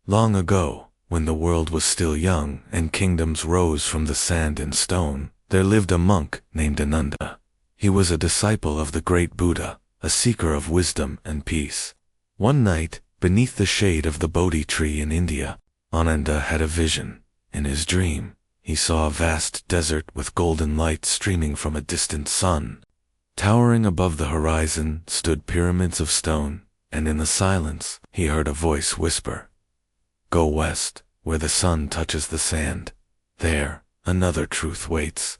Long ago, when the world was still young and kingdoms rose from the sand and stone, there lived a monk named Ananda. He was a disciple of the great Buddha, a seeker of wisdom and peace. One night, beneath the shade of the Bodhi tree in India, Ananda had a vision. In his dream, he saw a vast desert with golden light streaming from a distant sun. Towering above the horizon stood pyramids of stone, and in the silence, he heard a voice whisper, "Go west, where the sun touches the sand. There, another truth waits."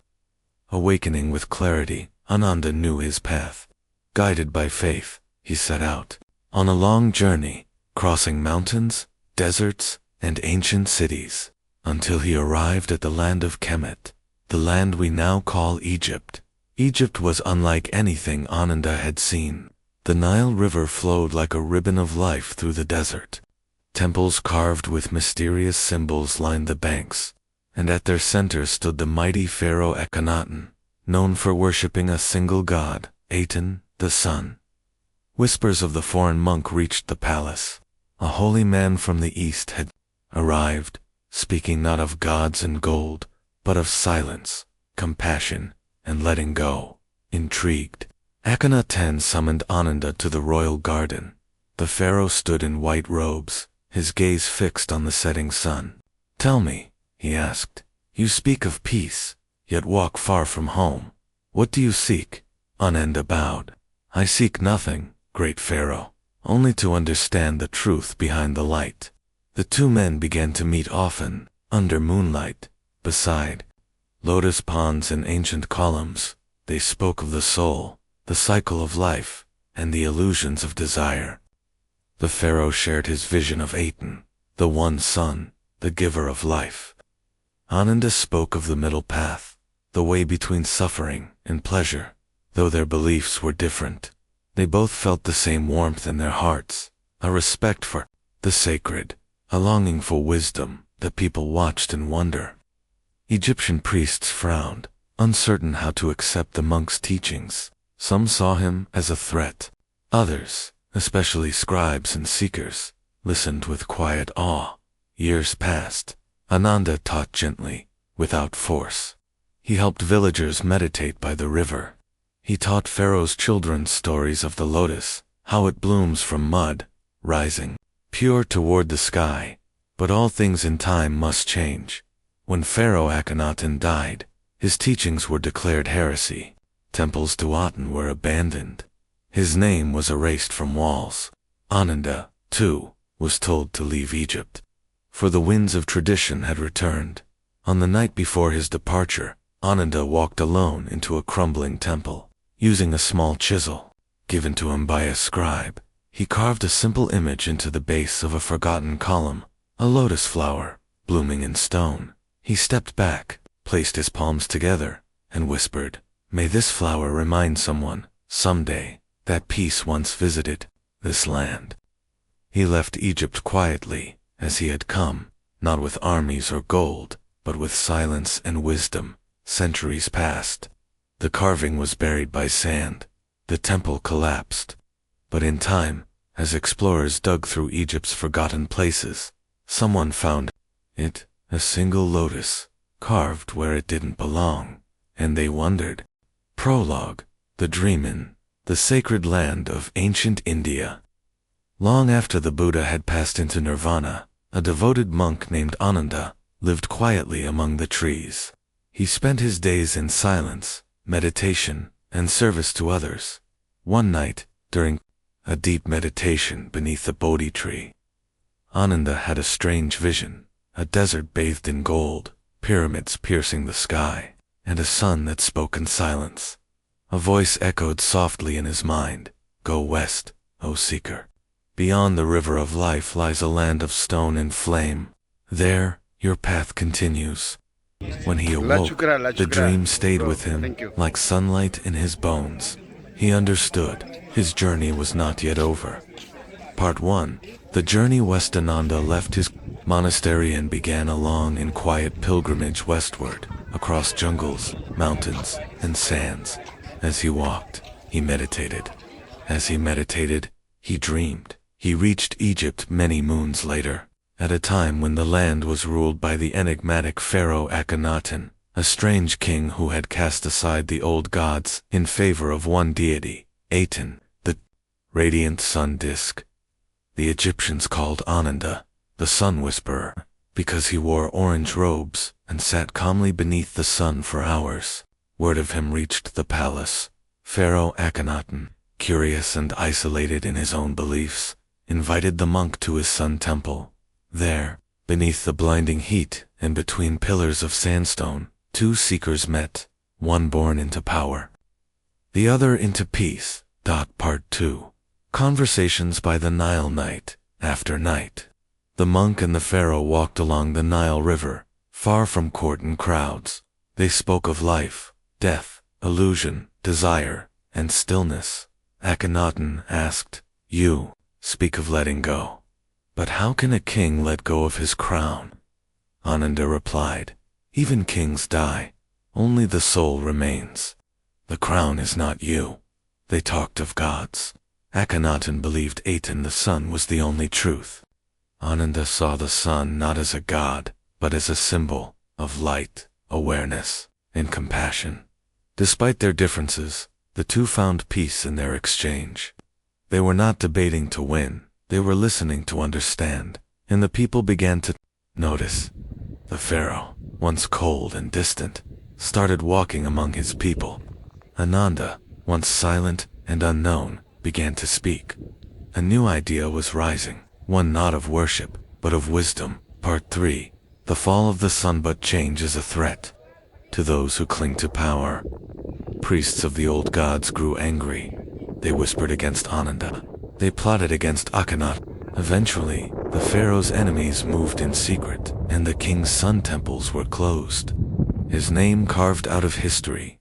Awakening with clarity, Ananda knew his path. Guided by faith, he set out on a long journey, crossing mountains, deserts, and ancient cities, until he arrived at the land of Kemet, the land we now call Egypt. Egypt was unlike anything Ananda had seen. The Nile River flowed like a ribbon of life through the desert. Temples carved with mysterious symbols lined the banks, and at their center stood the mighty pharaoh Akhenaten, known for worshipping a single god, Aten, the sun. Whispers of the foreign monk reached the palace. A holy man from the east had arrived, speaking not of gods and gold, but of silence, compassion, and letting go. Intrigued, Akhenaten summoned Ananda to the royal garden. The pharaoh stood in white robes, his gaze fixed on the setting sun. "Tell me," he asked, "you speak of peace, yet walk far from home. What do you seek?" Ananda bowed. "I seek nothing, great pharaoh, only to understand the truth behind the light." The two men began to meet often, under moonlight, beside lotus ponds and ancient columns. They spoke of the soul, the cycle of life, and the illusions of desire. The pharaoh shared his vision of Aten, the one sun, the giver of life. Ananda spoke of the middle path, the way between suffering and pleasure. Though their beliefs were different, they both felt the same warmth in their hearts, a respect for the sacred, a longing for wisdom that people watched in wonder. Egyptian priests frowned, uncertain how to accept the monk's teachings. Some saw him as a threat. Others, especially scribes and seekers, listened with quiet awe. Years passed. Ananda taught gently, without force. He helped villagers meditate by the river. He taught Pharaoh's children stories of the lotus, how it blooms from mud, rising pure toward the sky. But all things in time must change. When Pharaoh Akhenaten died, his teachings were declared heresy. Temples to Aten were abandoned. His name was erased from walls. Ananda, too, was told to leave Egypt, for the winds of tradition had returned. On the night before his departure, Ananda walked alone into a crumbling temple. Using a small chisel, given to him by a scribe, he carved a simple image into the base of a forgotten column, a lotus flower, blooming in stone. He stepped back, placed his palms together, and whispered, "May this flower remind someone, someday, that peace once visited this land." He left Egypt quietly, as he had come, not with armies or gold, but with silence and wisdom. Centuries passed. The carving was buried by sand. The temple collapsed. But in time, as explorers dug through Egypt's forgotten places, someone found it, a single lotus, carved where it didn't belong, and they wondered. Prologue: The Dream in the sacred land of ancient India. Long after the Buddha had passed into nirvana, a devoted monk named Ananda lived quietly among the trees. He spent his days in silence, meditation, and service to others. One night, during a deep meditation beneath the Bodhi tree, Ananda had a strange vision, a desert bathed in gold, pyramids piercing the sky, and a sun that spoke in silence. A voice echoed softly in his mind, "Go west, O seeker. Beyond the river of life lies a land of stone and flame. There, your path continues." When he awoke, the dream stayed with him like sunlight in his bones. He understood his journey was not yet over. Part 1. The journey west. Ananda left his monastery and began a long and quiet pilgrimage westward, across jungles, mountains, and sands. As he walked, he meditated. As he meditated, he dreamed. He reached Egypt many moons later. At a time when the land was ruled by the enigmatic pharaoh Akhenaten, a strange king who had cast aside the old gods in favor of one deity, Aten, the radiant sun disk. The Egyptians called Ananda, the sun whisperer, because he wore orange robes and sat calmly beneath the sun for hours. Word of him reached the palace. Pharaoh Akhenaten, curious and isolated in his own beliefs, invited the monk to his sun temple. There, beneath the blinding heat and between pillars of sandstone, two seekers met, one born into power, the other into peace. Part 2. Conversations by the Nile night after night. The monk and the pharaoh walked along the Nile River, far from court and crowds. They spoke of life, death, illusion, desire, and stillness. Akhenaten asked, "You speak of letting go. But how can a king let go of his crown?" Ananda replied, "Even kings die. Only the soul remains. The crown is not you." They talked of gods. Akhenaten believed Aten the sun was the only truth. Ananda saw the sun not as a god, but as a symbol of light, awareness, and compassion. Despite their differences, the two found peace in their exchange. They were not debating to win, they were listening to understand, and the people began to notice. The pharaoh, once cold and distant, started walking among his people. Ananda, once silent and unknown, began to speak. A new idea was rising, one not of worship, but of wisdom. Part 3. The fall of the sun. But change is a threat to those who cling to power. Priests of the old gods grew angry. They whispered against Ananda. They plotted against Akhenaten. Eventually, the pharaoh's enemies moved in secret, and the king's sun temples were closed. His name carved out of history.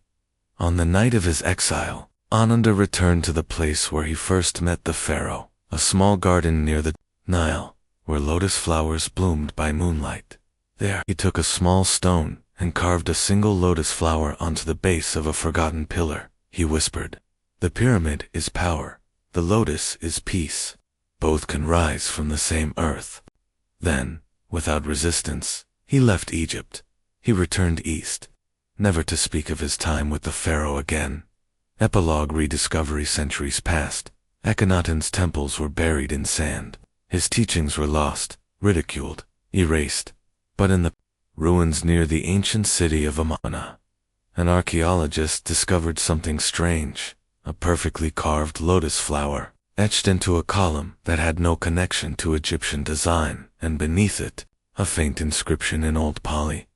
On the night of his exile, Ananda returned to the place where he first met the pharaoh, a small garden near the Nile, where lotus flowers bloomed by moonlight. There, he took a small stone and carved a single lotus flower onto the base of a forgotten pillar. He whispered, "The pyramid is power. The lotus is peace. Both can rise from the same earth." Then, without resistance, he left Egypt. He returned east, never to speak of his time with the pharaoh again. Epilogue. Rediscovery. Centuries passed. Akhenaten's temples were buried in sand. His teachings were lost, ridiculed, erased. But in the ruins near the ancient city of Amarna, an archaeologist discovered something strange, a perfectly carved lotus flower, etched into a column that had no connection to Egyptian design, and beneath it, a faint inscription in Old Pali.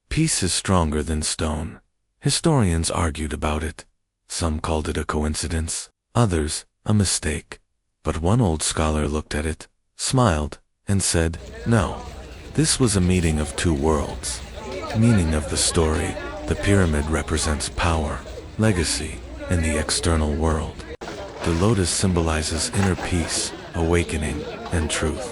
"Peace is stronger than stone." Historians argued about it. Some called it a coincidence, others a mistake. But one old scholar looked at it, smiled, and said, "No. This was a meeting of two worlds." Meaning of the story: the pyramid represents power, legacy, and the external world. The lotus symbolizes inner peace, awakening, and truth.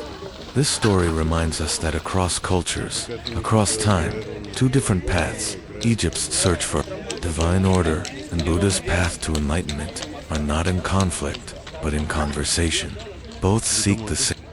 This story reminds us that across cultures, across time, two different paths, Egypt's search for divine order and Buddha's path to enlightenment, are not in conflict, but in conversation. Both seek the same